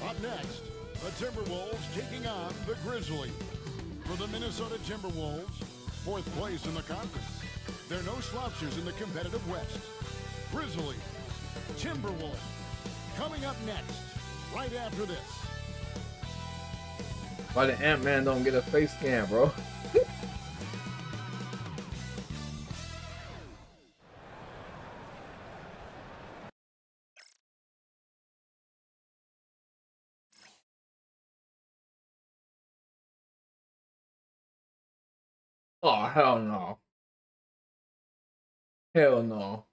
Up next, the Timberwolves taking on the Grizzlies. For the Minnesota Timberwolves, 4th place in the conference. There are no slouches in the competitive West. Grizzlies, Timberwolves, coming up next, right after this. Why the Ant-Man don't get a face scan, bro? Oh, hell no. Hell no.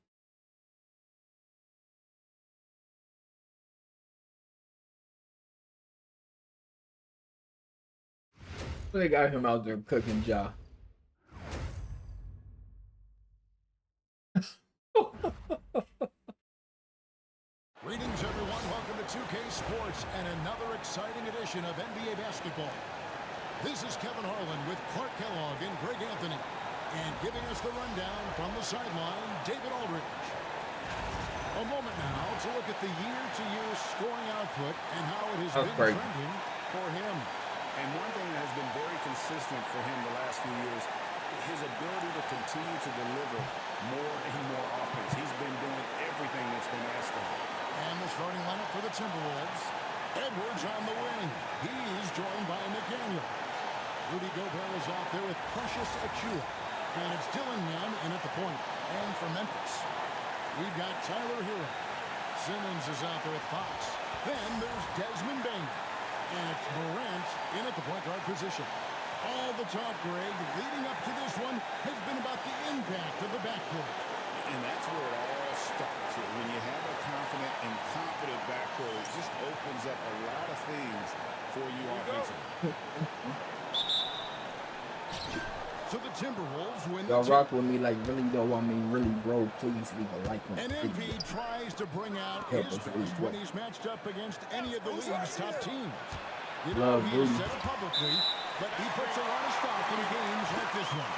They got him out there cooking Ja. Greetings, everyone. Welcome to 2K Sports and another exciting edition of NBA basketball. This is Kevin Harlan with Clark Kellogg and Greg Anthony. And giving us the rundown from the sideline, David Aldridge. A moment now to look at the year-to-year scoring output and how it has been trending for him. And one thing that has been very consistent for him the last few years, his ability to continue to deliver more and more offense. He's been doing everything that's been asked of him. And the starting lineup for the Timberwolves. Edwards on the wing. He's joined by McDaniel. Rudy Gobert is out there with Precious Achiuwa. And it's Dylan Mann in at the point. And for Memphis, we've got Tyler Hero. Simmons is out there with Fox. Then there's Desmond Bain. And it's Morant in at the point guard position. All the talk, Greg, leading up to this one has been about the impact of the backcourt. And that's where it all starts. When you have a confident and competent backcourt, it just opens up a lot of things for you offensively. So the Timberwolves win. Y'all rock with me like really though. I mean, really, bro. Please leave a like on and the MP video. tries to bring out his best when he's matched up against any of the league's top teams. You know, he has said it publicly, but he puts a lot of stock in games like this one.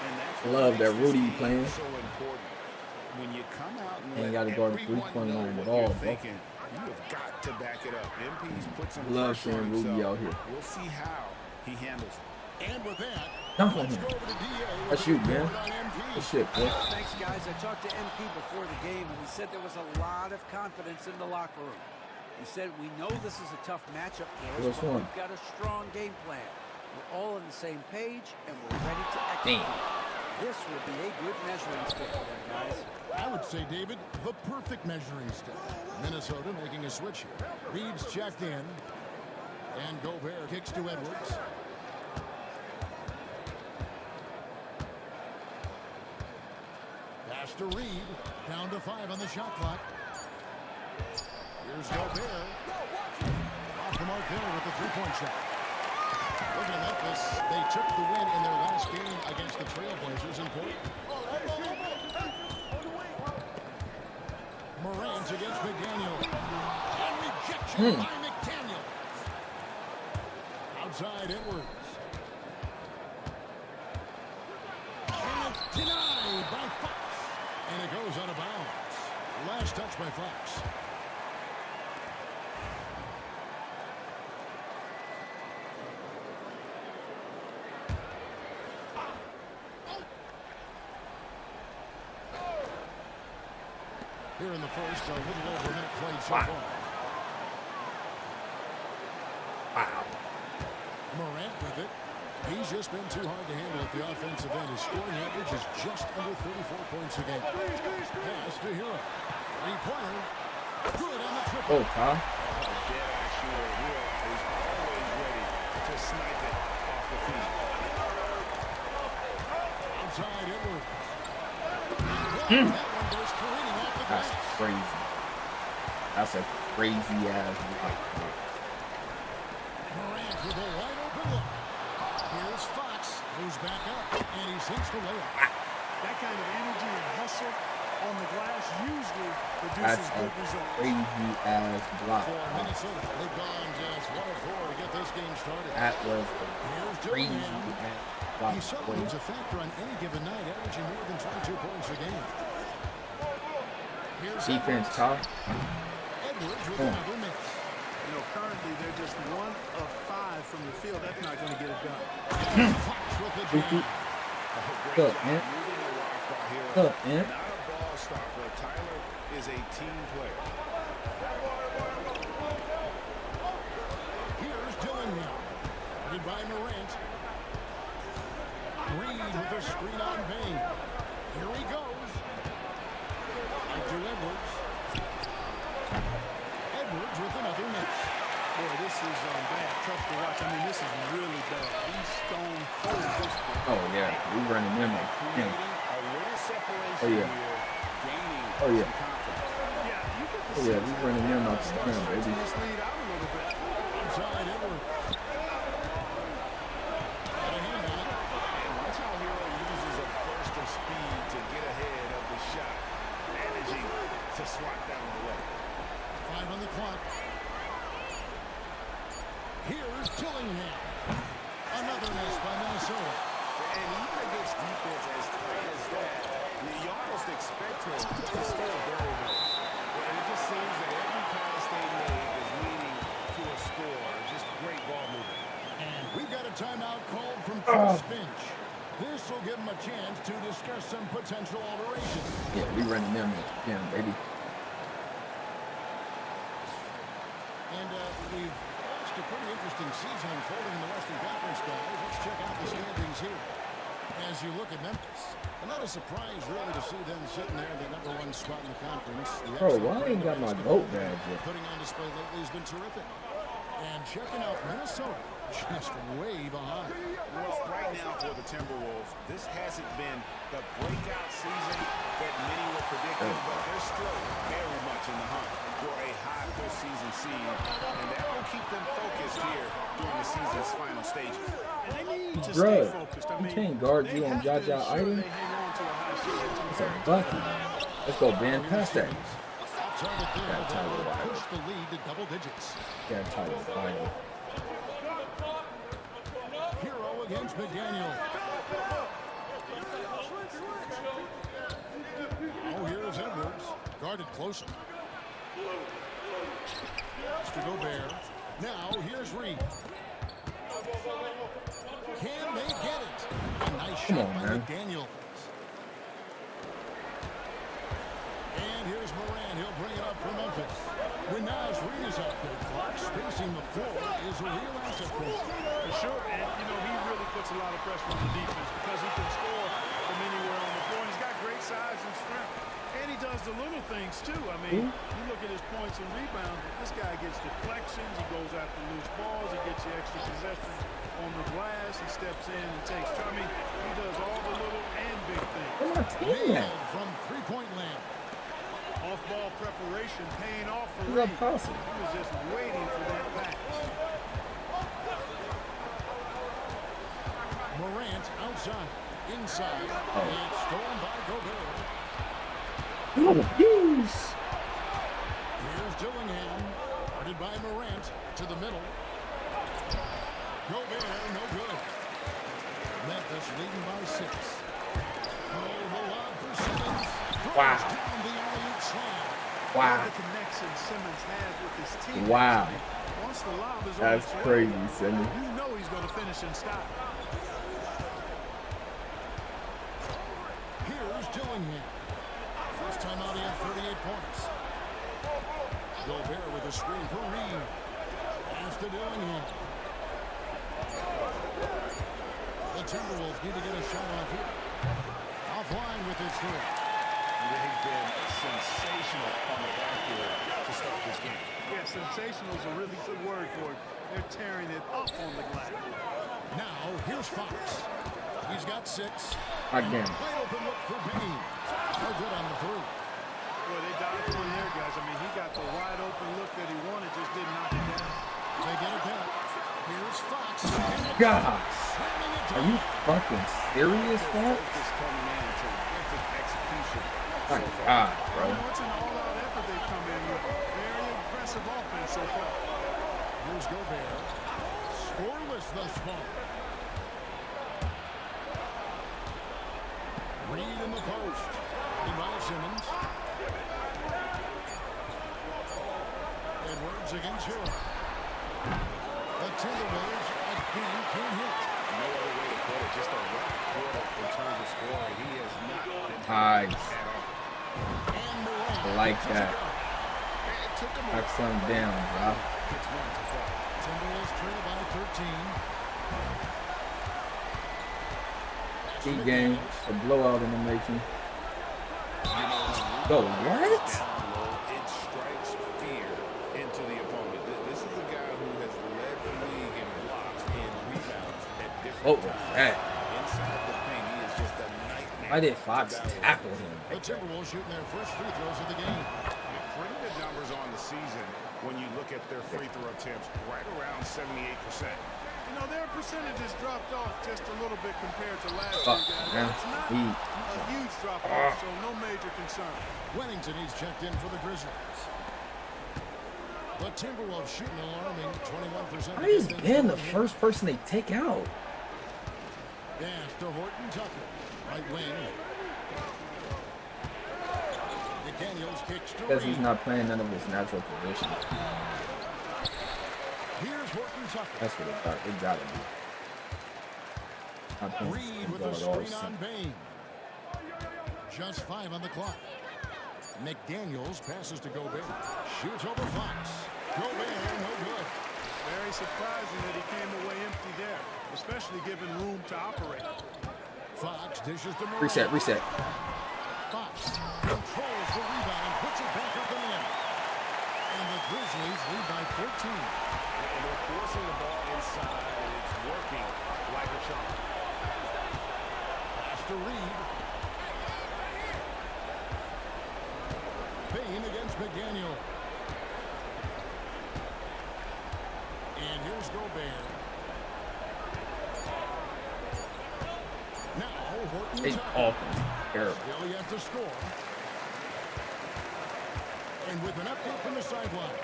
And that's love that Rudy playing. So important. When you come out and ain't got to go to 3-point line at all, bro. You have got to back it up. MP's put some Love pressure on seeing Rudy himself. out here. We'll see how he handles it. And with that, Dunk on let's him. go over to DA. That's you, man. Good shit, boy. Thanks, guys. I talked to MP before the game, and he said there was a lot of confidence in the locker room. He said, we know this is a tough matchup for us, but we've got a strong game plan. We're all on the same page, and we're ready to execute. This will be a good measuring stick for them, guys. I would say, David, the perfect measuring stick. Minnesota making a switch here. Reed's checked in. And Gobert kicks to Edwards. Pass to Reed. Down to 5 on the shot clock. Here's Gobert. Off the mark there with the three-point shot. Looking at Memphis, they took the win in their last game against the Trailblazers in Portland. Morant against McDaniel. And rejection by McDaniel. Outside Edwards. And it's denied by Fox. And it goes out of bounds. Last touch by Fox. Here in the first, a little over a minute played so far. Wow. Morant with it. He's just been too hard to handle at the offensive end. His scoring average is just under 34 points a game. Pass to Hero. Three-pointer. Good on the triple. Oh, Tom. Dead-eye shooter. Hero is always ready to snipe it off the feet. Outside Edwards. That one goes careening off the That's glass. crazy. That's a crazy ass block. Morant with a wide open look. Here's Fox, who's back up, and he sinks the layup. That kind of energy and hustle on the glass usually That's produces a good results. crazy ass block. For Minnesota, they've gone just 1 of 4 to get this game started. That was a Here's crazy Dylan. ass block. He certainly is a factor on any given night, averaging more than 22 points a game. Here's Defense, Tom. Edwards with another miss. You know, currently they're just 1 of 5 from the field. That's not going to get it done. Fox with the jam. Up, Ant. Up, Ant. Not a ball stopper. Tyler is a team player. Here's Dillingham. Guarded by Morant. Reed with a screen on Bain. Here he goes. Back to Edwards. Edwards with another miss. Boy, this is bad. Tough to watch. I mean, this is really bad. He's stone cold this one. Oh, yeah. We running them. Creating a little separation Oh, yeah. here, gaining Oh, yeah. some confidence. Yeah, you get the Oh, yeah. We running them out the ground, baby. this lead out a little bit. Inside Edwards. Got a hand on it. And watch how Hero uses a burst of speed to get ahead of the shot, managing to swat down the way. 5 on the clock. Here's Dillingham. Another miss by Minnesota. And even against defense as tight as that, you almost expect him to still bury those. And it just seems that every pass they make is leading to a score. Just great ball movement. And we've got a timeout called from Chris Finch. This will give him a chance to discuss some potential alterations. Yeah, we running them down, baby. And we've watched a pretty interesting season unfolding in the Western Conference, guys. Let's check out the standings here. As you look at Memphis, and not a surprise really to see them sitting there in the #1 spot in the conference. The Bro, why I ain't got my GOAT badge yet? putting on display lately has been terrific. And checking out Minnesota, just way behind. Well, right now for the Timberwolves, this hasn't been the breakout season that many were predicting, but they're still very much in the hunt for a high postseason seed, and that will keep them focused here during the season's final stages. And they need to stay Bruh, focused. I you mean, can't guard they you on have to Jaja ensure Iden. they hang on to a high seed. It's a bucket. Let's go, Ben. Pass that. Target there, Got that Tyler would have Wiley. pushed the lead to double digits. Got Tyler Wiley. Hero against McDaniel. Oh, here's Edwards. Guarded closer. Mr. Gobert. Now, here's Reed. Can they get it? A nice Come shot on, by man. McDaniel. And here's Morant. He'll bring it up for Memphis. When Naz Reed is out there, Clark spacing the floor is a real asset for him. For sure, and you know, he really puts a lot of pressure on the defense because he can score from anywhere on the floor. And he's got great size and strength. And he does the little things too. I mean, you look at his points and rebounds, but this guy gets deflections, he goes after loose balls, he gets the extra possessions on the glass, he steps in and takes. I mean, he does all the little and big things. Where my team at? Nailed from three-point land. Off-ball preparation paying off for Who's Reed. up passing? He was just waiting for that pass. Morant outside. Inside. It's stolen by Gobert. Oh, jeez. Here's Dillingham. Guarded by Morant. To the middle. Gobert, no good. Memphis leading by 6. Oh, the lob for Simmons. Wow. Throws down the alley-oop slam. Wow. The connection Simmons has with his team. Wow. Once the lob is That's on its way, crazy, Simmons. you know he's going to finish in style. Here's Dillingham. First time out, he had 38 points. Gobert with a screen for Reed. Pass to Dillingham. The Timberwolves need to get a shot off here. Offline with his three. They've been sensational on the backboard to start this game. Yeah, sensational is a really good word for it. They're tearing it up on the glass. Now, here's Fox. He's got 6. Again. Wide open look for Bain. No good on the three. Boy, they dodged one there, guys. I mean, he got the wide open look that he wanted, just didn't knock it down. They get it back. Here's Fox. God. Slamming it Are you fucking serious, Fox? Focus coming in, terrific execution. My God, bro. It's an all-out effort they've come in with. Very aggressive offense so far. Here's Gobert. Scoreless thus far. Reed in the post. And by Simmons. Timberwolves against Hill. The Timberwolves again can't hit. No other way to put it. Just a rough quarter in terms of scoring. He has not been Nice. at all. And Morant I like that. It took him a Knock something down, bro. It's one to fall. Timberwolves trail by 13. Key game. A blowout in the making. Go, what? It strikes fear into the opponent. This is a guy who has led the league in blocks and rebounds at different times. That. Inside the paint, he is just a nightmare. Why did Fox tackle him? The Timberwolves shooting their first free throws of the game. Pretty good numbers on the season when you look at their free throw attempts, right around 78%. You know, their percentage has dropped off just a little bit compared to last Fuck, year, guys. man. It's not He- a huge drop-off, so no major concern. Wennington, he's checked in for the Grizzlies. The Timberwolves shooting an alarming 21%. How he's been the first person they take out? Pass to Horton Tucker. Right wing. McDaniels kicks to Because he's Reed. not playing none of his natural positions. Here's Horton Tucker. That's what it got to be. Not playing Reed with guard the all screen on Bain. Just 5 on the clock. McDaniels passes to Gobert. Shoots over Fox. Gobert, no good. Very surprising that he came away empty there, especially given room to operate. Fox dishes to Morant. Reset. Fox controls the rebound and puts it back up in the net. And the Grizzlies lead by 14. And they're forcing the ball inside, and it's working like a charm. Pass to Reed. Bain against McDaniel. And here's Gobert. Now, Horton It's Tucker. awful. Terrible. Still yet to score. And with an update from the sideline,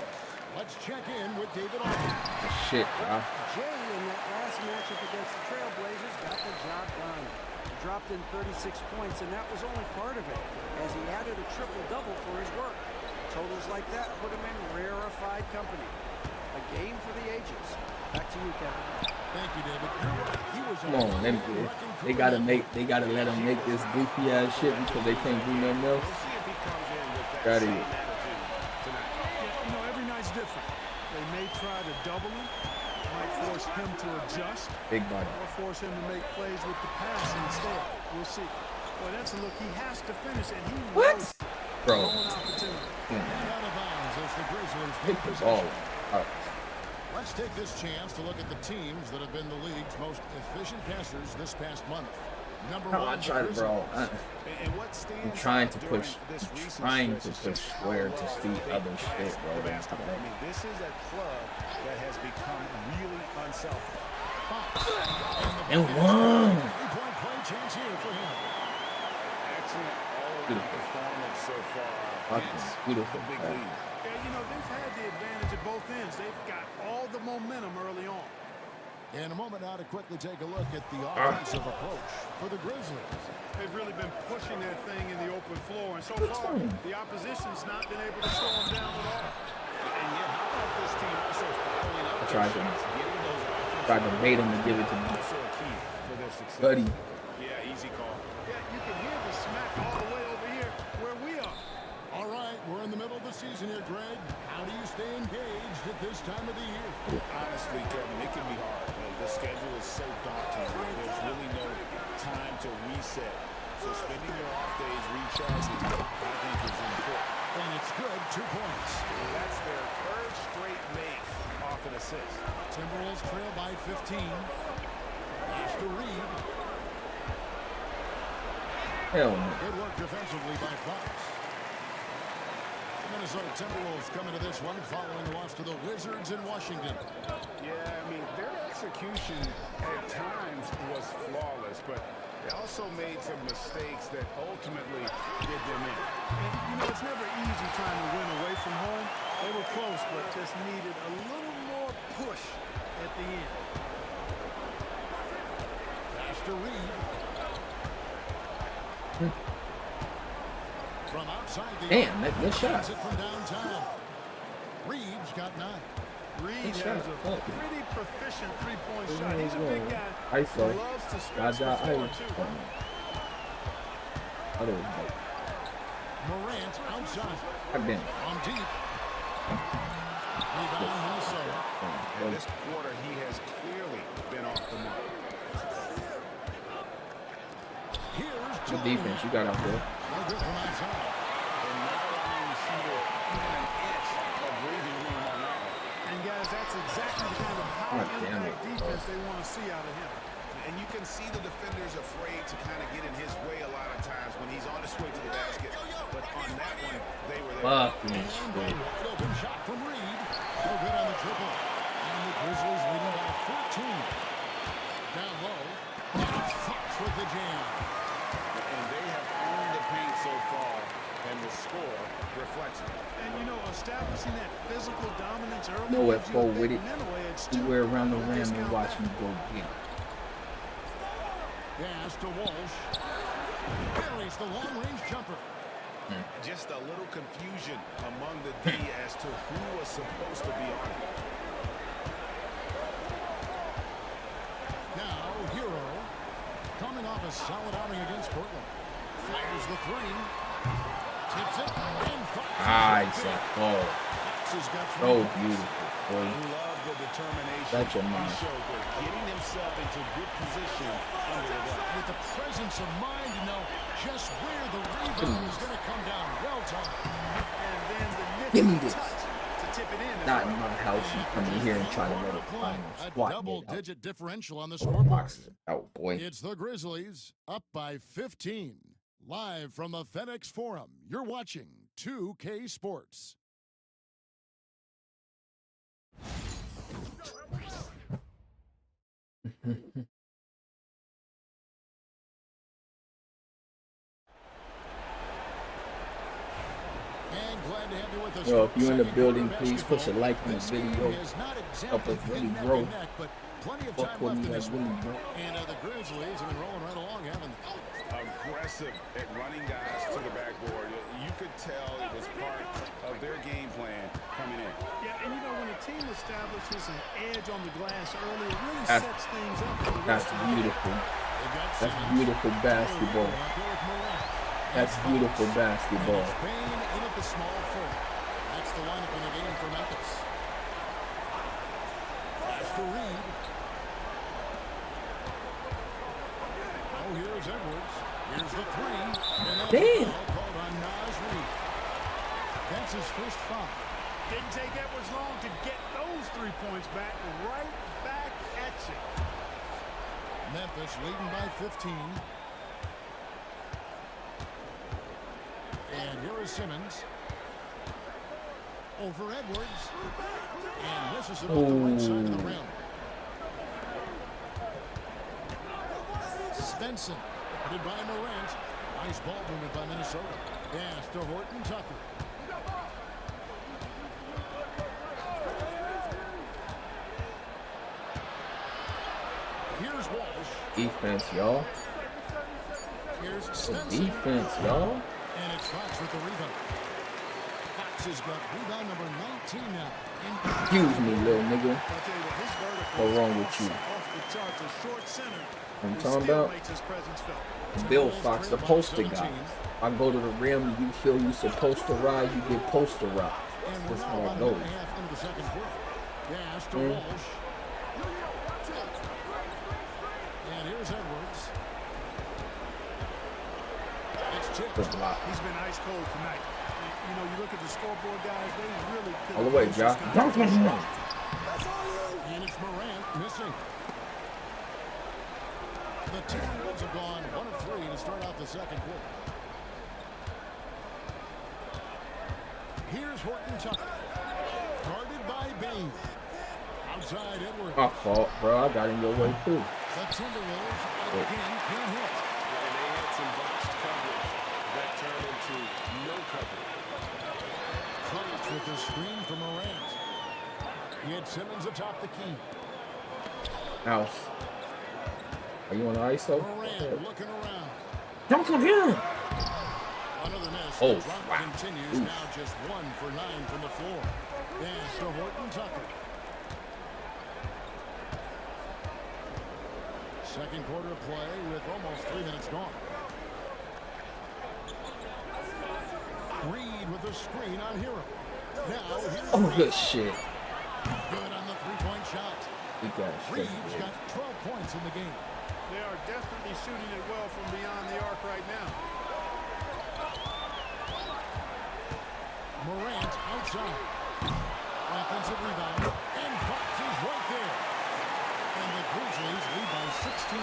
let's check in with David Aldridge. Shit, bro. Jay, in that last matchup against the Trailblazers, got the job done. He dropped in 36 points, and that was only part of it, as he added a triple-double for his work. Totals like that put him in rarefied company. A game for the ages. Back to you, Kevin. Thank you, David. You're right. He was Come on, they gotta let him make this goofy ass shit because they can't do nothing else. We'll see if he comes in with that Got same it. attitude tonight. Yeah, you know, every night's different. They may try to double him, might force him to adjust, Big body. or force him to make plays with the pass instead. We'll see. Boy, that's a look he has to finish, and he knows Bro, golden opportunity. and out of bounds as the Grizzlies hit take the possession. ball. Let's take this chance to look at the teams that have been the league's most efficient passers this past month. Number Come one, on, try to, bro. And what stands I'm trying to out during push. this recent Trying to stretch is push just square how to well see they other pass shit, bro. the basketball. I mean, this is a club that has become really unselfish. And one. 3-point play chance here for him. Excellent all-around Beautiful. performance so far. Fucking Hence beautiful. the big Man. lead. Yeah, you know, they've had the advantage at both ends. They've got all the momentum early on. In a moment now to quickly take a look at the offensive approach for the Grizzlies. They've really been pushing that thing in the open floor, and so far, the opposition's not been able to slow them down at all. And yet, how about this team also following up I their tried to- shots, getting those offensive Tried to bait him to give it to me. also a key for their success. Buddy. Yeah, easy call. Yeah, you can hear the smack all the way over here where we are. All right, we're in the middle of the season here, Greg. How do you stay engaged at this time of the year? Honestly, Kevin, it can be hard. The schedule is so daunting. There's really no time to reset. So spending your off days recharging, I think, is important. And it's good, 2 points. That's their third straight make off an assist. Timberwolves trail by 15. Pass to Reed. Hell no. Good work defensively by Fox. The Minnesota Timberwolves coming to this one following the loss to the Wizards in Washington. Yeah, I mean, their execution at times was flawless, but they also made some mistakes that ultimately did them in. And, you know, it's never easy trying to win away from home. They were close, but just needed a little more push at the end. Pass to Reed. From outside the Damn, that good shot. it from downtown. Reed's got 9. Reed has a pretty proficient three-point shot. He's a big guy. ISO. Who loves to stretch the floor, too. Morant outside. Again. On deep. Rebound Minnesota. In this quarter, he has clearly been off the mark. Here's Good defense you got out there. No good from outside. And not allowing Shooter even an inch of breathing room on that one. And guys, that's exactly the kind of high-impact defense they want to see out of him. And you can see the defenders afraid to kind of get in his way a lot of times when he's on his way to the basket. But on that one, they were there. Fucking And a shit. wide open shot from Reed. No good on the triple. And the Grizzlies leading by 14. Down low. And Fox with the jam. And they have owned the paint so far, and the score reflects it. And, you know, establishing that physical dominance early No gives you F4 a with big it. mental edge, You too. wear around the Don't rim and discount watch that. me go get it. Pass to Walsh. Buries the long-range jumper. Just a little confusion among the D as to who was supposed to be on it. Now, Hero. Coming off a solid outing against Portland. Fires the three. Tips it. And Fox. Nice. Oh, Fox has got so 3 beautiful, boy. Love the determination Such a he man. showed there, getting himself into good position under the rim. With the presence of mind to know just where the rebound is going to come down. Well timed. And then the Give me nifty this. touch to tip it in. Not in my house. You come in here and try to let it find A squat. double-digit differential on the scoreboard. Boxes out, boy. It's the Grizzlies up by 15. Live from the FedEx Forum, you're watching 2K Sports. And glad to have you with us. Yo, if for you're in the second building, quarter please push a basketball. like on the This game video. has not Help exactly us really been neck grow. and neck, but plenty of Fuck time with left me in like this really, one. bro. And the Grizzlies have been rolling right along, haven't they? Aggressive at running guys to the backboard. You could tell it was part of their game plan coming in. Yeah, and you know, when a team establishes an edge on the glass early, it really That's- sets things up for the That's rest of the game. beautiful. They've got That's Simmons. beautiful basketball. Out there with Morant. That's And beautiful Fox. basketball. And it's Bain in at the small forward. That's the lineup in the game for Memphis. Flash to Reed. Oh, here's Edwards. Here's the three. And that's a Damn. foul called on Nas Reed. That's his first foul. Didn't take Edwards long to get those 3 points back, right back at you. Memphis leading by 15. And here is Simmons. Over Edwards. And misses it off the right side of the rim. Svensson. Headed by Morant. Nice ball movement by Minnesota. Pass to Horton Tucker. Here's Walsh. Defense, y'all. Here's The Svensson. defense, y'all. And it's Fox with the rebound. Fox has got rebound number 19 now. Excuse me, little nigga. I'll tell you what, his vertical What's wrong is with you? off the charts. A short center I'm who talking still about makes his presence felt. Bill Fox, the poster guy. I go to the rim, you feel you supposed to rise, you get posterized. And we're That's now how about it a minute goes. and a half into the second quarter. Pass to Mm. Walsh. And here's Edwards. It's tipped. Good block. He's been ice cold tonight. You know, you look at the scoreboard, guys, they really could All the way, have Ja. used this Dunk kind of him. shot. And it's Morant missing. The Timberwolves have gone 1 of 3 to start out the second quarter. Here's Horton Tucker. Guarded by Bain. Outside Edwards. My fault, bro. I got in your way too. The Timberwolves again can't hit. And they had some boxed coverage that turned into no coverage. Clutch with the screen from Morant. He had Simmons atop the key. House. Are you on the ISO? Morant looking around. Dunk again. Another miss. Oh, The drop wow. continues. Oof. Now just 1 for 9 from the floor. Pass to Horton Tucker. Second quarter of play with almost 3 minutes gone. Reed with a screen on Hero. Now here's Oh, Reed. good shit. Good on the three-point shot. We got Reed's got 12 points in the game. They are definitely shooting it well from beyond the arc right now. Morant outside. Offensive rebound. And Fox is right there. And the Grizzlies lead by 16.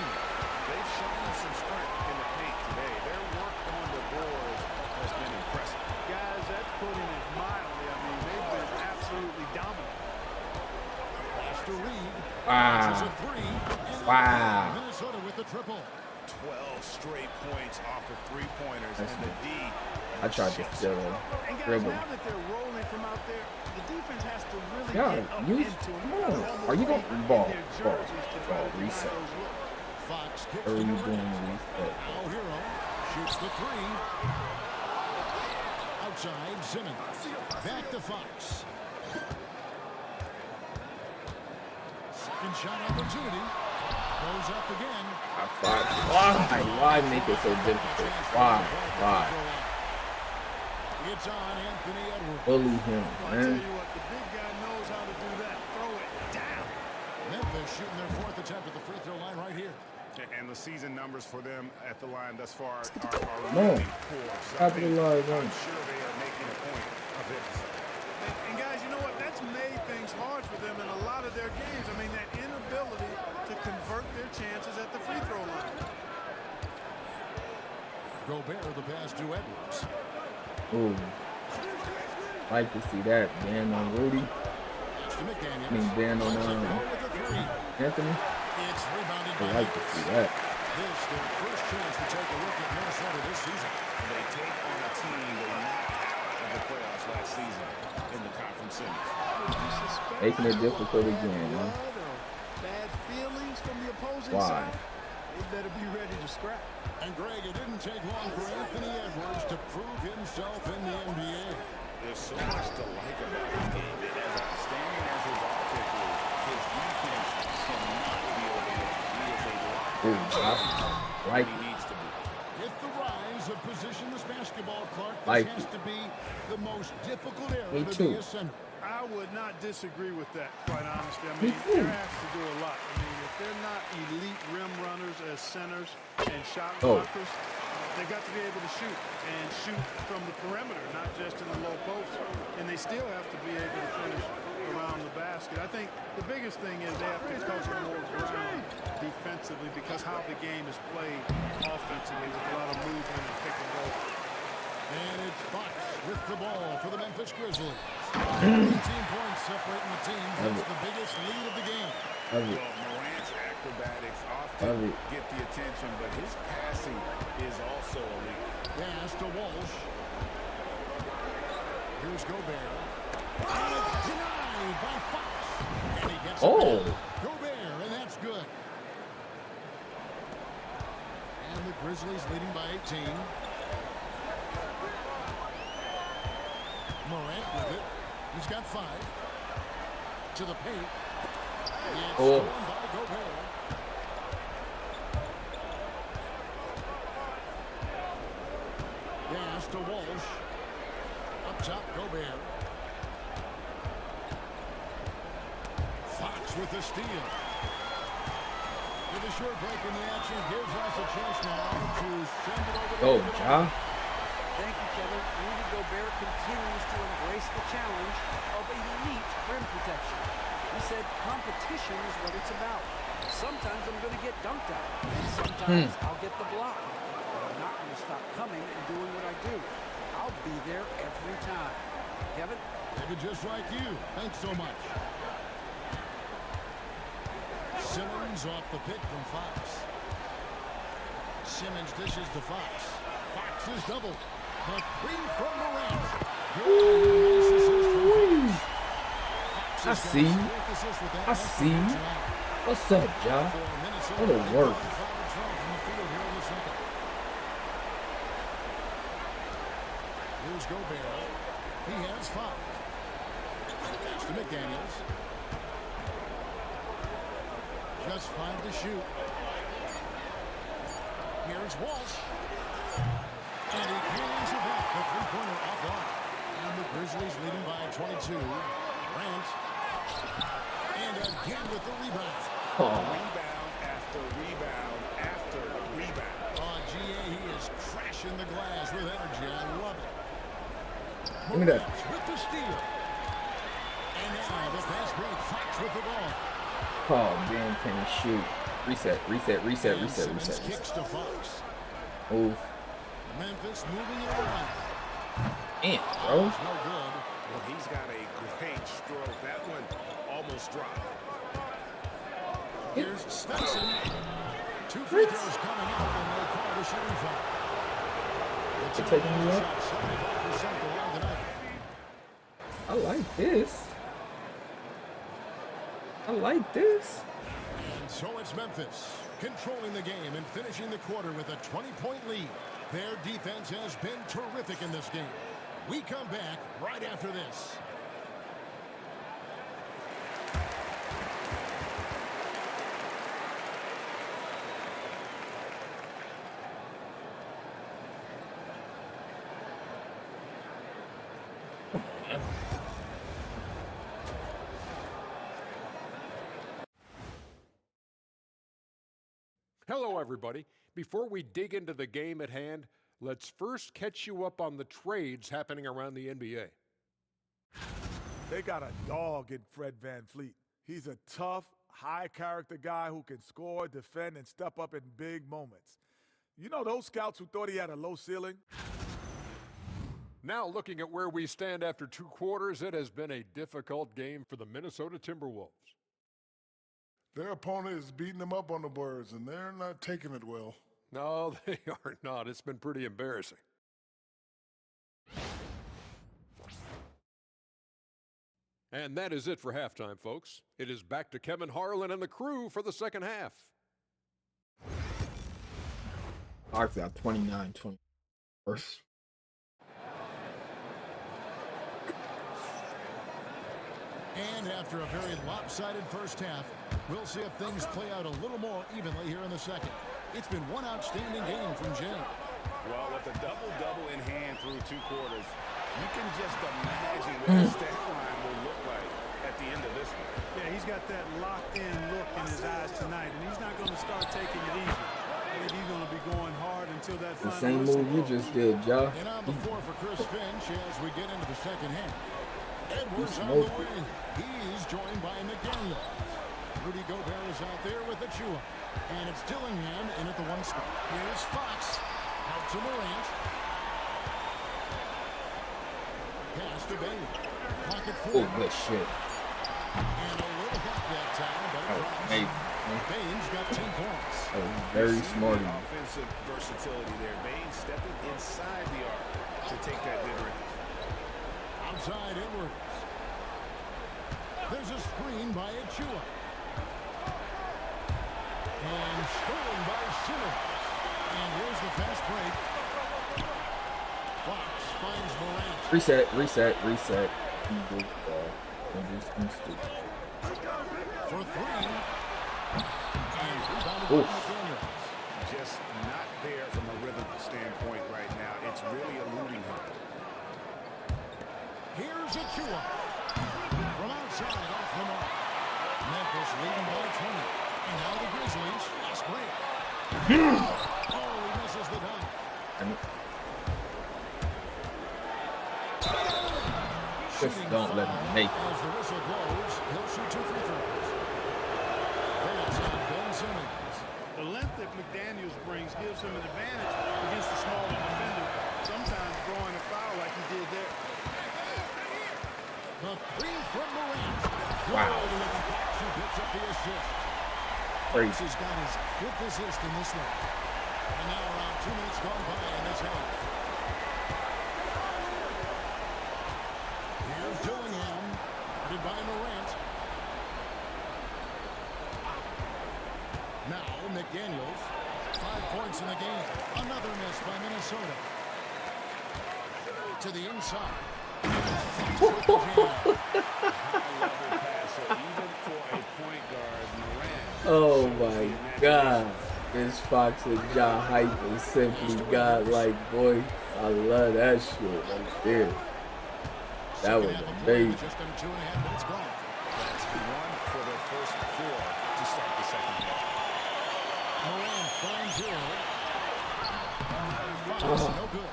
They've shown some strength in the paint today. Their work on the boards has been impressive. Guys, that's putting it mildly. I mean, they've been absolutely dominant. Pass to Reed. Wow. This is a three. And Wow. Minnesota with the triple. 12 straight points off of three-pointers, and the D. I tried to steal And guys, dribble. now that they're rolling from out there, the defense has to really Yeah, get up use. into them. Come on. Almost Are you like going in ball? their Ball. jerseys to try Ball. to deny Reset. those looks. Fox kicks Or are to you Morant. doing reset? Now Hero shoots the three. Outside, Simmons. Back to Fox. Second shot opportunity. Goes up again. Why make it so difficult? Why? It's on Anthony Edwards. Bully him, Well, I tell man. you what, the big guy knows how to do that. Throw it down. Memphis shooting their 4th attempt at the free throw line right here. And the season numbers for them at the line thus far are No. really poor. So Capitalize on I'm it. sure they are making a point of it. And guys, you know what? That's made things hard for them in a lot of their games. I mean, that inability to convert their chances at the free throw line. Gobert the pass to Edwards. Ooh. Like to see that. Ban on Rudy. Pass to McDaniels. I mean, ban on Lets it go with the three. Anthony. It's rebounded I by like to Edwards. see that. This their first chance to take a look at Minnesota this season. They take on a team they knocked out of the playoffs last season in the conference semis. Making it difficult again, huh? Bad feelings from the opposing Why? side. They better be ready to scrap. And Greg, it didn't take long for Anthony Edwards to prove himself in the NBA. There's so much to like about this game. As outstanding as his offense is, his defense cannot be overlooked. He is a lock Ooh, I like he it. needs to be. With the rise of positionless basketball, Clark, this Like has to be the most difficult era Me to too. be a center. I would not disagree with that, quite honestly. I Me mean, too. they're asked to do a lot. I mean, if they're not elite rim runners as centers and shot Oh. blockers, they've got to be able to shoot from the perimeter, not just in the low post. And they still have to be able to finish around the basket. I think the biggest thing is they have to cover more ground defensively because how the game is played offensively with a lot of movement and pick and roll. And it's Fox with the ball for the Memphis Grizzlies. 18 points separating the teams. That's the biggest lead of the game. Love it. Well, Morant's acrobatics Love often it. get the attention, but his passing is also elite. Pass to Walsh. Here's Gobert. And it's denied by Fox. And he gets it Oh. back. Gobert, and that's good. And the Grizzlies leading by 18. Morant with it. He's got 5. To the paint. It's Oh. stolen by Gobert. Pass to Walsh. Up top, Gobert. Fox with the steal. With a short break in the action, gives us a chance now to send it over. Go, Ja. Thank you, Kevin. Rudy Gobert continues to embrace the challenge of elite rim protection. He said competition is what it's about. Sometimes I'm going to get dunked on. Sometimes I'll get the block. But I'm not going to stop coming and doing what I do. I'll be there every time. Kevin? David, just like you. Thanks so much. Simmons off the pick from Fox. Simmons dishes to Fox. Fox is doubled. The three from Morant. Nice assist from Fox. Fox I has got see. his fourth assist with that. I That's see. the tonight. What's up, Ja? For Minnesota, What a they've work. gone 5 of 12 from the field here in the second. foul. That's to McDaniels. Just 5 to shoot. Here's Walsh. And he cleans it back. The three-pointer offline. And the Grizzlies leading by 22. Morant. And again with the rebound. Rebound after rebound after rebound. Oh, GA, he is crashing the glass with energy. I love it. Give me that. Morant with the steal. And now the fast break. Fox with the ball. Oh, man, can he shoot? Reset. Kicks to Fox. Move. Memphis moving it around. Damn, bro. No good. Well, he's got a great stroke. That one almost dropped. Here's Stetson. 2 free throws coming up, and they'll call the shooting foul. They're taking me up. 75% the line tonight. I like this. And so it's Memphis controlling the game and finishing the quarter with a 20-point lead. Their defense has been terrific in this game. We come back right after this. Hello, everybody. Before we dig into the game at hand, let's first catch you up on the trades happening around the NBA. They got a dog in Fred VanVleet. He's a tough, high-character guy who can score, defend, and step up in big moments. You know those scouts who thought he had a low ceiling? Now, looking at where we stand after 2 quarters, it has been a difficult game for the Minnesota Timberwolves. Their opponent is beating them up on the boards, and they're not taking it well. No, they are not. It's been pretty embarrassing. And that is it for halftime, folks. It is back to Kevin Harlan and the crew for the second half. Hawks got 29-20. First. And after a very lopsided first half, we'll see if things play out a little more evenly here in the second. It's been one outstanding game from Jay. Well, with a double-double in hand through 2 quarters, you can just imagine what the stat line will look like at the end of this one. Yeah, he's got that locked-in look in his eyes tonight, and he's not going to start taking it easy. I think he's going to be going hard until that The final same whistle move you blows. just did, Ja. And on the floor for Chris Finch as we get into the second half. Edwards on the smoked it. wing. He's joined by McDaniel. Rudy Gobert is out there with Achua. And it's Dillingham in at the 1 spot. Here's Fox. Out to Morant. Pass to Bain. Pocket Oh, four. good shit. And a little help that time, but it Oh, drops. hey. Bain's got 10 points. Oh, very smart. The offensive versatility there. Bain stepping inside the arc to take that mid-range. Outside Edwards. There's a screen by Achua. And stolen by Simmons. And here's the fast break. Fox finds Morant. Reset. Eagle ball. I'm stupid. For 3. And rebounded Oof. by McDaniels. Just not there from a rhythm standpoint right now. It's really eluding him. Here's Achua. From outside off the mark. Memphis leading by 20. And now the Grizzlies fast break. Oh, he misses the dunk. Just don't let him make it. As the whistle blows, he'll shoot 2 free throws. That's on Ben Simmons. The length that McDaniels brings gives him an advantage against the smaller defender, sometimes drawing a foul like he did there. The 3 from Morant. Wow. Good look at Fox, who picks up the assist. Crazy. He's got his 5th assist in this one. And now around 2 minutes gone by in this half. Here's Dillingham, guarded by Morant. Now McDaniels, 5 points in the game. Another miss by Minnesota. To the inside. Oh my God. This Fox and Ja hype is simply godlike, boy. I love that shit right there. That was amazing. Just under 2.5 minutes gone. That's one for their first 4 to start the second half. Morant finds Hero. Fox, no good.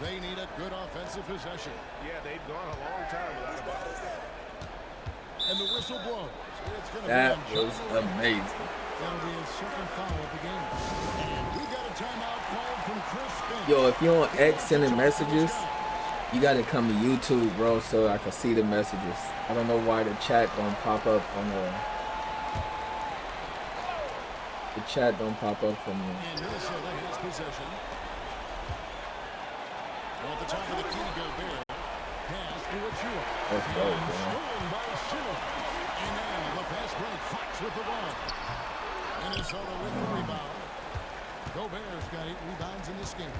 They need a good offensive possession. Yeah, they've gone a long time without a ball. And the whistle blows. It's going to That be was amazing. That'll be his second foul of the game. And we got a timeout called from Chris Finch. Yo, if you're on X sending messages, you gotta come to YouTube, bro, so I can see the messages. I don't know why the chat don't pop up on the chat don't pop up for me. And Minnesota has possession. At the top of the key, Gobert. Pass to Achua. Let's go, man. Stolen by Simmons. And now the fast break. Fox with the ball. Minnesota with the rebound. Gobert's got 8 rebounds in this game.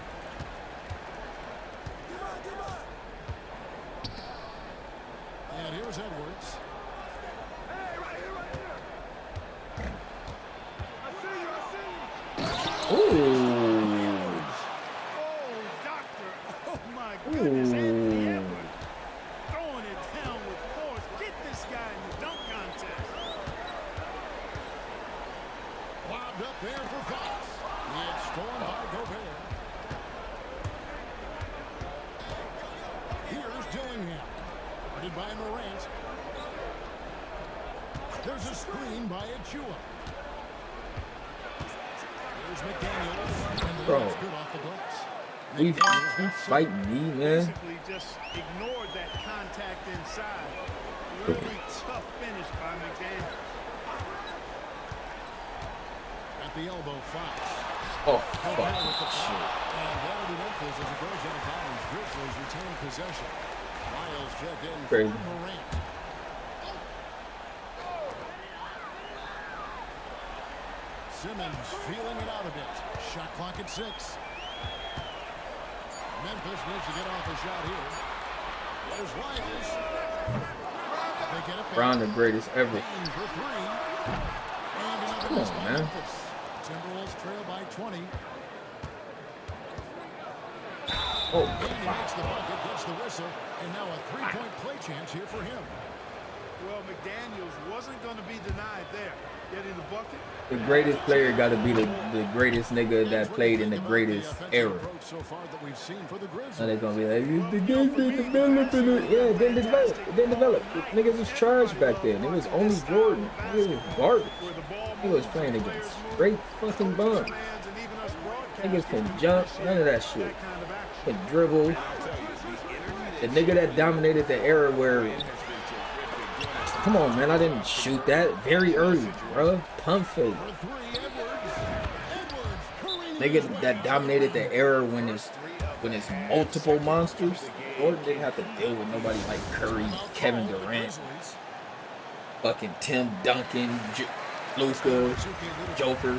And here's Edwards. Ooh. Oh, doctor. Oh, my goodness. Anthony Edwards throwing it down with force. Get this guy in the dunk contest. Lobbed up there for Fox. It's scored by Gobert. Here's Dillingham. Guarded by Morant. There's a screen by Achua. There's McDaniels. And the Bro. lead's good off the glass. You McDaniels fighting me, man. Basically just ignored that contact inside. Really tough finish by McDaniel. at the elbow, Fox. Oh, Gobert fuck. with the Shit. foul. And that'll be Memphis as it goes out of bounds. Grizzlies retain possession. Miles check in for Crazy. Morant. Simmons feeling it out a bit. Shot clock at 6. Memphis needs to get off a shot here. There's Lyles. They get it back. Brown the greatest ever. Payne for 3. And another Come miss on, by man. Memphis. Timberwolves trail by 20. Oh, And he makes the bucket, gets the whistle, and now a three-point play chance here for him. Well, McDaniels wasn't going to be denied there. Getting the bucket. the greatest player got to be the greatest nigga that played in the greatest era. So far that we've seen for the Now they Grizzlies. gonna be like, the game didn't develop. Yeah, it didn't develop. It didn't develop. The niggas was trash back then. It was only Jordan. It was garbage. He was playing against straight fucking bums. Niggas can jump, none of that shit. Can dribble. The nigga that dominated the era where, come on, man, I didn't shoot that very early, bro. Pump fake. Nigga that dominated the era when it's multiple monsters. Jordan didn't have to deal with nobody like Curry, Kevin Durant, fucking Tim Duncan, Luka, Joker.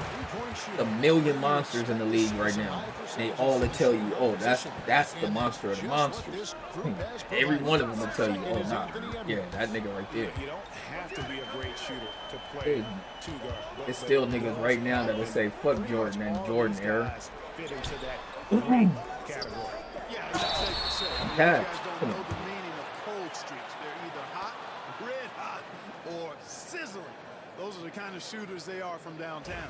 A million monsters in the league right now. They all will tell you, oh, that's the monster of the monsters. Every one of them will tell you, oh, nah, yeah, that nigga right there. You don't have to be a great shooter to play two guard. It's still niggas right now that will say, fuck Jordan and Jordan era. Fit into that great category. Yeah, as I said, you Cash. guys don't know the meaning of cold streaks. They're either hot, red hot, or sizzling. Those are the kind of shooters they are from downtown.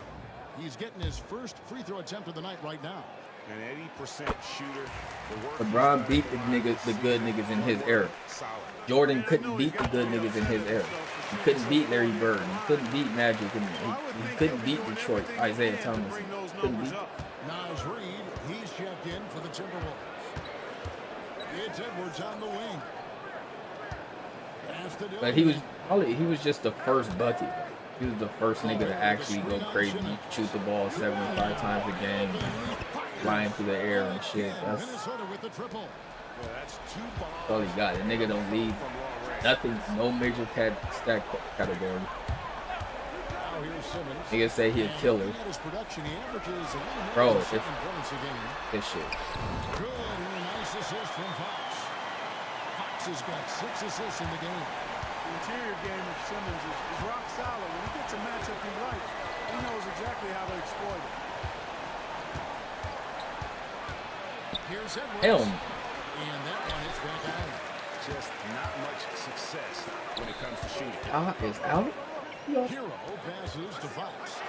He's getting his first free throw attempt of the night right now. An 80% shooter. LeBron beat the good niggas in his era. Jordan couldn't beat the good niggas in his era. He couldn't beat Larry Bird. He couldn't beat Magic. He couldn't beat Detroit. Isaiah Thomas. Couldn't beat. Naz Reid, he's checked in for the Timberwolves. It's Edwards on the wing. Pass to But he was just the first bucket. He was the first nigga to actually go crazy, shoot the ball 75 times a game, flying through the air and shit. That's Minnesota with the triple. all he got. The nigga don't lead nothing, no major stat category. Niggas say he a killer. Bro, this shit. Good and a nice assist from Fox. Fox has got 6 assists in the game. The interior game of Simmons is rock solid. When he gets a matchup he likes, he knows exactly how to exploit it. Here's Edwards. Hell. And that one is back out. Just not much success when it comes to shooting. Is out? Yo. Hero passes to Fox.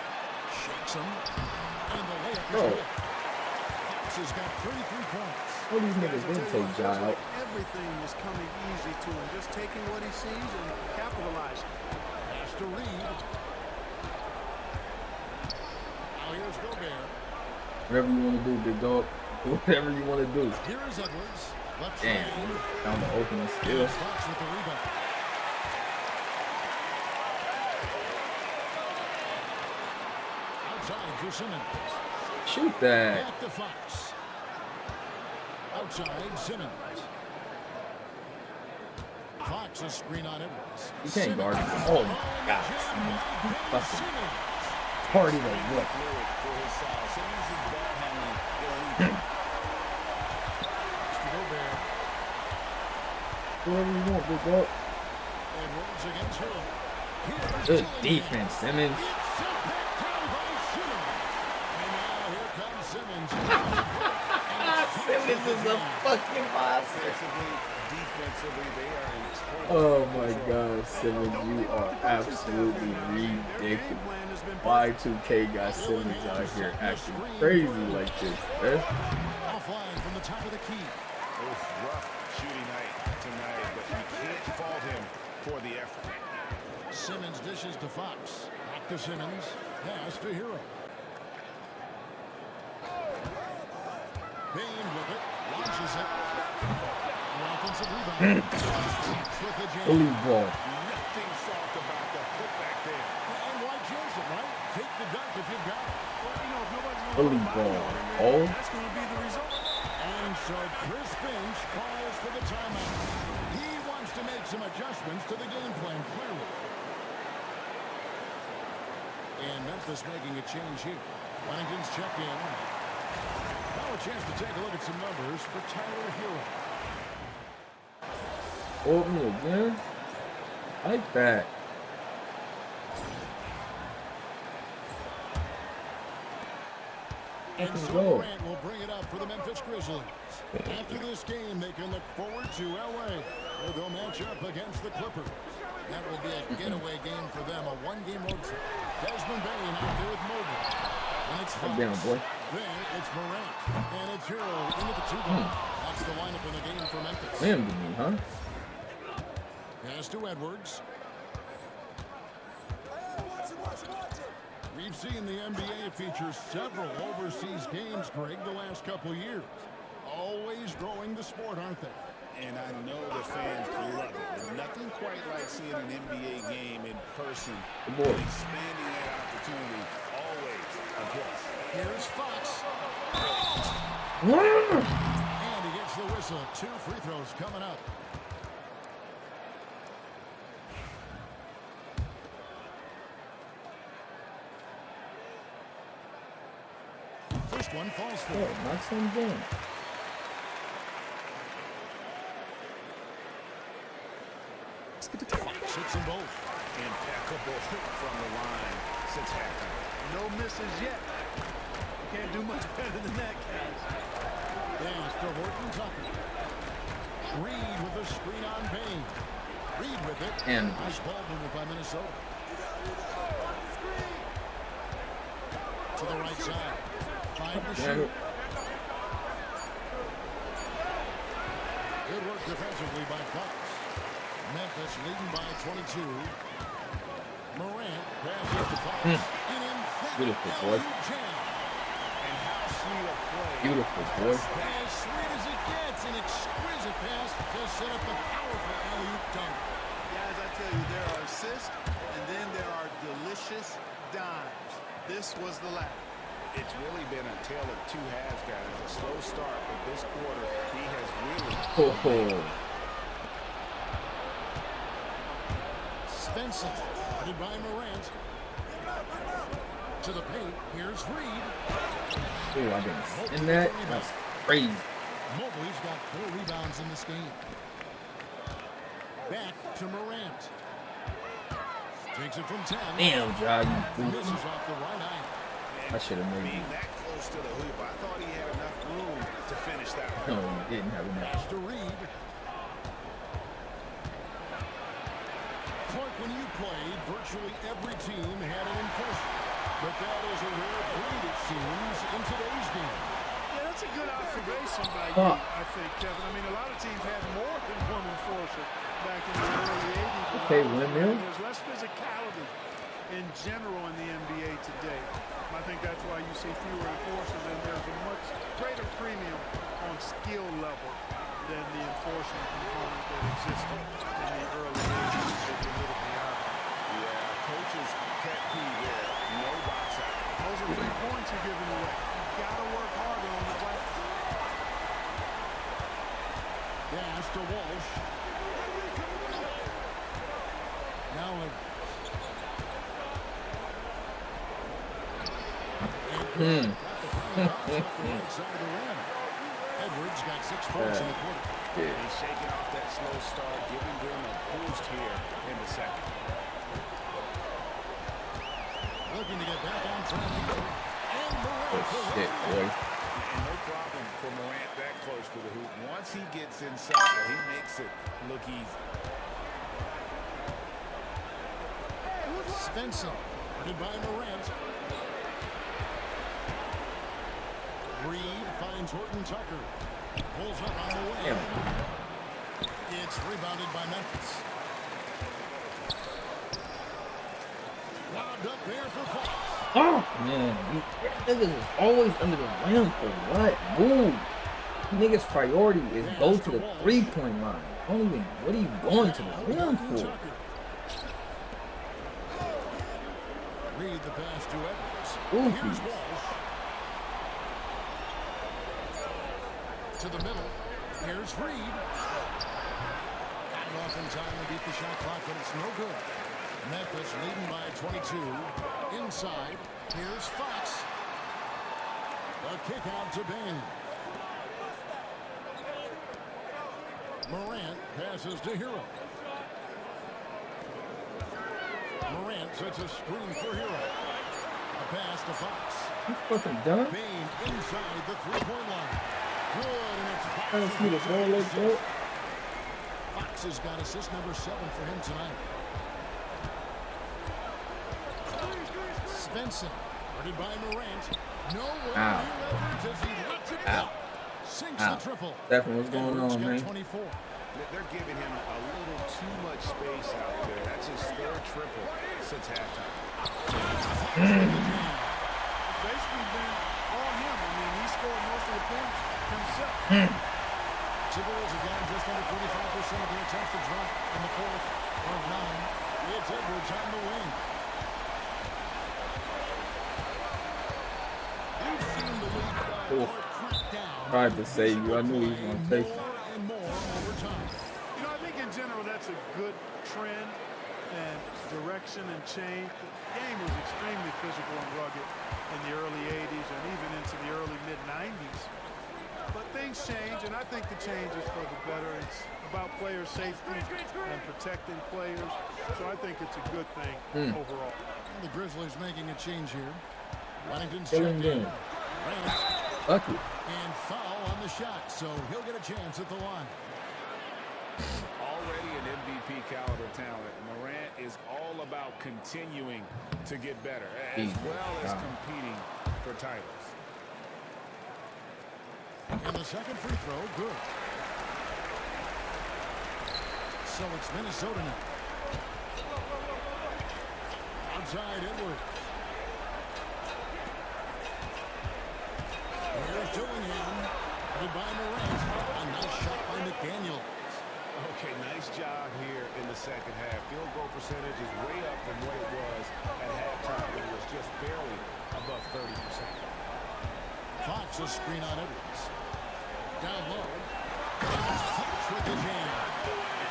Shakes him. And the layup is Bro. good. Fox has got 33 points. All these niggas didn't take Ja out. Everything is coming easy to him. Just taking what he sees and capitalizing. Pass to Reed. Now here's Gobert. Whatever you want to do, big dog. Whatever you want to do. Here is Edwards. Left Damn, side. found the opening still. Fox with the rebound. Outside for Simmons. Shoot that. Back to Fox. Outside Simmons. Fox a screen on Edwards. You can't guard him. Oh my God. Simmons. You fucking party the what? Whatever you want, big dog. Edwards against Hero. Good defense, Simmons. Simmons is a fucking monster. Defensively, they are in Oh my God, Simmons, you are absolutely ridiculous. Why 2K got Simmons out here acting crazy like this, man? Offline from the top of the key. rough shooting night tonight, but you can't fault him for the effort. Simmons dishes to Fox. Back to Simmons. Pass to Hero. Bain with it. Launches it. Offensive rebound. Holy ball. Nothing soft about the putback there. And why chase it, right? Take the dunk if you've got it. Well, you know, if nobody's going Holy to ball. Oh. that's going to be the result. And so Chris Finch calls for the timeout. He wants to make some adjustments to the game plan, clearly. And Memphis making a change here. Langdon's checked in. Now a chance to take a look at some numbers for Tyler Hero. Oh, me again? I like that. And so Morant will bring it up for the Memphis Grizzlies. After this game, they can look forward to L.A., where they'll match up against the Clippers. That will be a getaway game for them, a one-game road trip. Desmond Bain out there with Mobley. And it's Fox. Damn, boy. Then it's Morant. And it's Hero into the two-ball. That's the lineup in the game for Memphis. Damn to me, huh? Pass to Edwards. We've seen the NBA feature several overseas games, Greg, the last couple years. Always growing the sport, aren't they? And I know the fans love it. There's nothing quite like seeing an NBA game in person. Boy. Expanding that opportunity, always a plus. Here's Fox. And he gets the whistle. 2 free throws coming up. First one falls for him. Oh, knock some down. Fox hits them both. Impeccable from the line since halftime. No misses yet. Can't do much better than that, guys. Pass to Horton Tucker. Reed with a screen on Bain. Reed with it. And nice ball movement by Minnesota. To the right side. 5 to shoot. Good work defensively by Fox. Memphis leading by 22. Morant passes to Fox. Beautiful, boy. And how sweet a play. Beautiful, boy. As sweet as it gets, an exquisite pass to set up the powerful alley-oop dunk. Guys, I tell you, there are assists, and then there are delicious dimes. This was the last. It's really been a tale of two halves, guys. A slow start, but this quarter, he has really... Oh. Svensson, headed by Morant. To the paint, here's Reed. Oh, I didn't send that. That's crazy. Mobley's got 4 rebounds in this game. Back to Morant. Takes it from 10. Damn, Ja, you goofy. Misses off the right eye. I should have made Being it. that close to the hoop, I thought he had enough room to finish that No, one. he didn't have enough. Pass to Reed. Clark, when you played, virtually every team had an enforcer. But that is a rare breed, it seems, in today's game. Yeah, that's a good observation by you, I think, Kevin. I mean, a lot of teams had more than one enforcer back in the early 80s. Okay, windmill. There's less physicality in general in the NBA today. I think that's why you see fewer enforcers, and there's a much greater premium on skill level than the enforcement component that existed in the early 80s. Maybe a little beyond. Yeah, coach's pet peeve there. No box out. Those are 3 points you're giving away. You gotta work harder on the glass. Pass to Walsh. Now Edwards got 6 points in the quarter. He's shaking off that slow start, giving them a boost here in the second. Looking to get back on track. And Oh, shit, boy. And no problem for Morant that close to the hoop. Once he gets inside, he makes it look easy. Svensson, guarded by Morant. Reed finds Horton Tucker. Pulls up on the way. It's rebounded by Memphis. Lobbed up there for Fox. Oh, man. You niggas is always under the rim for what? Move. You niggas' priority is go to the 3-point line. Don't even, what are you going to the rim for? Reed the pass to Edwards. Goofy. Here's Walsh. To the middle. Here's Reed. Got it off in time to beat the shot clock, but it's no good. Memphis leading by 22. Inside. Here's Fox. A kick out to Bain. Morant passes to Hero. Morant sets a screen for Hero. A pass to Fox. You fucking done? Bain inside the 3-point line. Good, and it's Fox. I don't see the ball like that. Fox has got assist number 7 for him tonight. Svensson, guarded by Morant. No one as he lets it go. Sinks the triple. Stephanie, what's going Edwards on, got man? 24. They're giving him a little too much space out there. That's his 3rd triple since halftime. It's basically been all him. I mean, he scored most of the points himself. Timberwolves have gotten just under 45% of their attempts to drop in the 4th of 9. It's Edwards on the wing. You've seen the league crack down. Tried to save you. I knew he was going to take it. More and more over time. You know, I think in general that's a good trend and direction and change. The game was extremely physical and rugged in the early 80s and even into the early mid-90s. But things change, and I think the change is for the better. It's about player safety and protecting players. So I think it's a good thing overall. And the Grizzlies making a change here. Wellington's Killing checked in. game. Rance. Lucky. And foul on the shot, so he'll get a chance at the line. Already an MVP caliber talent, Morant is all about continuing to get better, as well as competing for titles. And the second free throw, good. So it's Minnesota now. Outside Edwards. Here's Dillingham. Headed by Morant. A nice shot by McDaniel. Okay, nice job here in the second half. Field goal percentage is way up from what it was at halftime. It was just barely above 30%. Fox a screen on Edwards. Down low. Fox with the jam.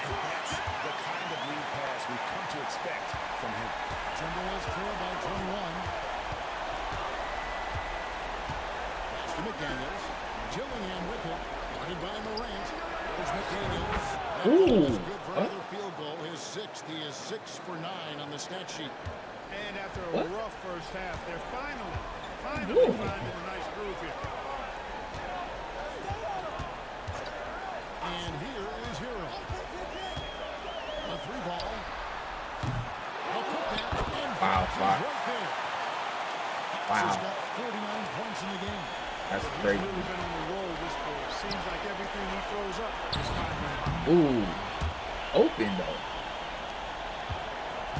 And that's the kind of lead pass we've come to expect from him. Timberwolves trail by 21. Ooh. Good for another field goal. His 6th. He is 6 for 9 on the stat sheet. And after a rough first half, they're finally Ooh. finding a nice groove here. And here is Hero. A 3-ball. Wow, wow. Wow. He's got 49 points in the game. That's He's crazy. really been on the roll this quarter. Seems like everything he throws up is finding. Ooh. Open, though.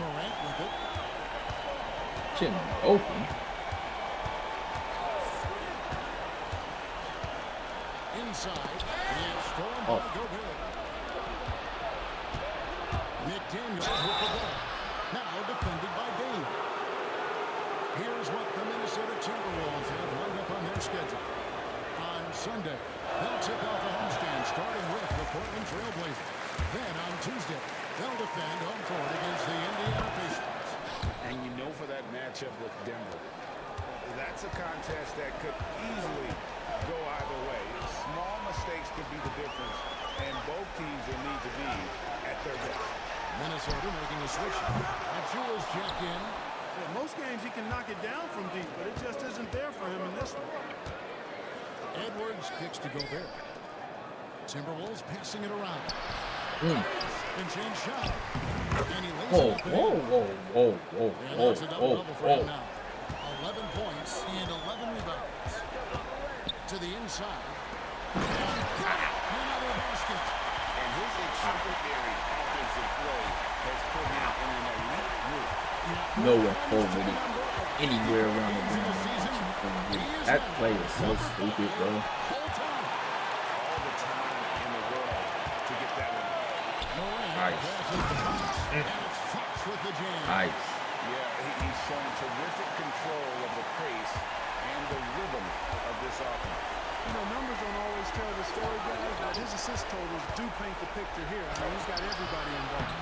Morant with it. Shouldn't be open. Inside. And stolen by Gobert. McDaniels with the ball. Now defended by Bain. Here's what the Minnesota Timberwolves have lined up on their schedule. On Sunday, they'll tip off a homestand starting with the Portland Trail Blazers. Then on Tuesday, they'll defend home court against the Indiana Pacers. And you know for that matchup with Denver, that's a contest that could easily go either way. Small mistakes could be the difference, and both teams will need to be at their best. Minnesota making a switch. Achua's checked in. Yeah, most games he can knock it down from deep, but it just isn't there for him in this one. Edwards kicks to Gobert. Timberwolves passing it around. And change shot. And he lays it up and in. And that's a double-double for him now. 11 points and 11 rebounds. To the inside. And another basket. And his extraordinary offensive play has put him in an elite group. Nowhere forward it. Anywhere around the rim. That play is so stupid, bro. All the time in the world to get that one. Nice. Nice. Yeah, he's shown terrific control of the pace and the rhythm of this offense. You know, numbers don't always tell the story, guys, but his assist totals do paint the picture here. I mean, he's got everybody involved.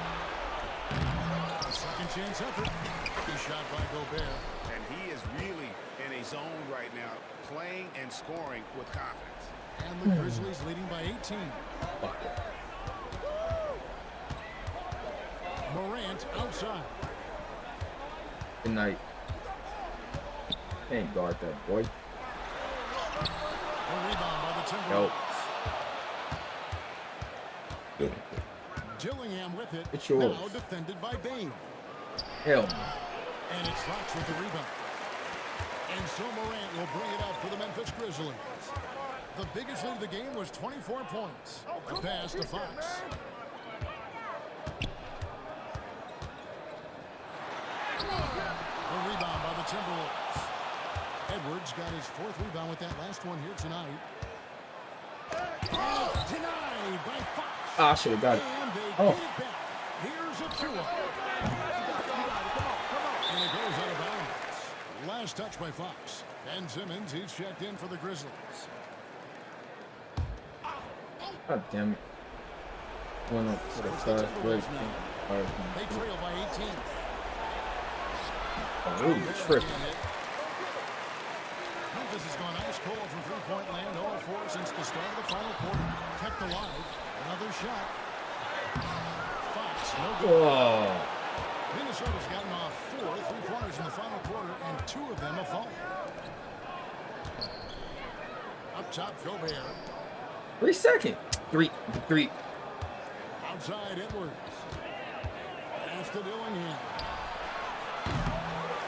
Second chance effort. Good shot by Gobert. And he is really in a zone right now, playing and scoring with confidence. And the Grizzlies leading by 18. Morant outside. Good night. Can't guard that boy. A rebound by the Timberwolves. Gillingham with it. It's yours. Now defended by Bain. Hell no. And it's Fox with the rebound. And so Morant will bring it up for the Memphis Grizzlies. The biggest lead of the game was 24 points. The pass to Fox. A rebound by the Timberwolves. Edwards got his 4th rebound with that last one here tonight. Denied by Fox. I should have got it. And they Oh. get it back. Here's Achua. And it goes out of bounds. Last touch by Fox. Ben Simmons, he's checked in for the Grizzlies. God damn it. Went up for the fast break. They trail by 18. Oh, tripping. Memphis has gone ice cold from three-point land, 0-4 since the start of the final quarter. Kept alive. Another shot. Fox, no good. Whoa. Minnesota's gotten off 4 three-pointers in the final quarter, and 2 of them have fallen. Up top, Gobert. 3 seconds. Three. Outside, Edwards. Pass to Dillingham.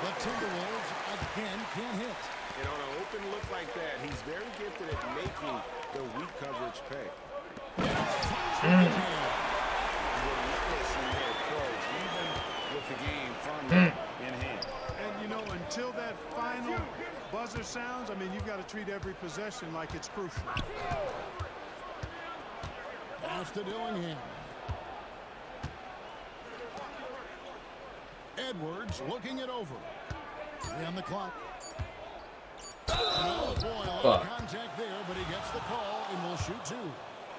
The Timberwolves again can't hit. And on an open look like that, he's very gifted at making the weak coverage pay. Relentless in their approach, even with the game firmly in hand. And, you know, until that final buzzer sounds, I mean, you've got to treat every possession like it's crucial. Pass to Dillingham. Edwards looking it over. 3 on the clock. Oh, boy, contact there, but he gets the call and will shoot 2.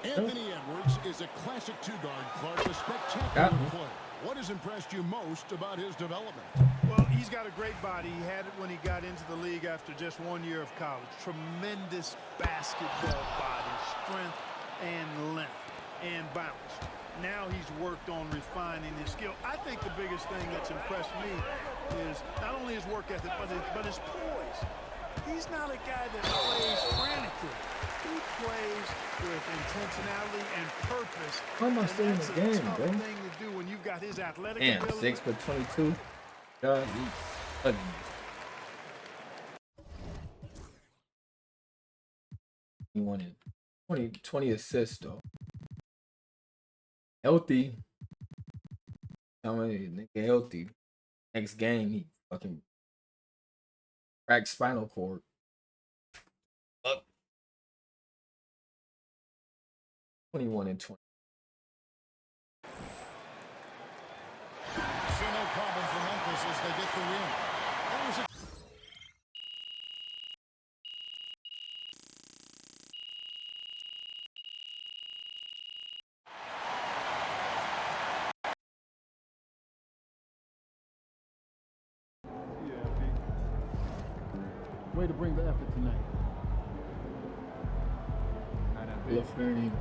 Anthony Edwards is a classic 2-guard, Clark, a spectacular player. What has impressed you most about his development? Well, he's got a great body. He had it when he got into the league after just 1 year of college. Tremendous basketball body, strength, and length. and bounce. Now he's worked on refining his skill. I think the biggest thing that's impressed me is not only his work ethic, but his poise. He's not a guy that plays frantically. He plays with intentionality and purpose. How am I still in the game, bro? Thing to do when you've got his athletic Damn, ability. 6 for 22. God, he wanted 20 assists though. Healthy. How many nigga healthy? Next game he fucking cracked spinal cord. Up. 21 and 20. So no problem for Memphis as they get the win. That was a way to bring the effort tonight. LaFerry.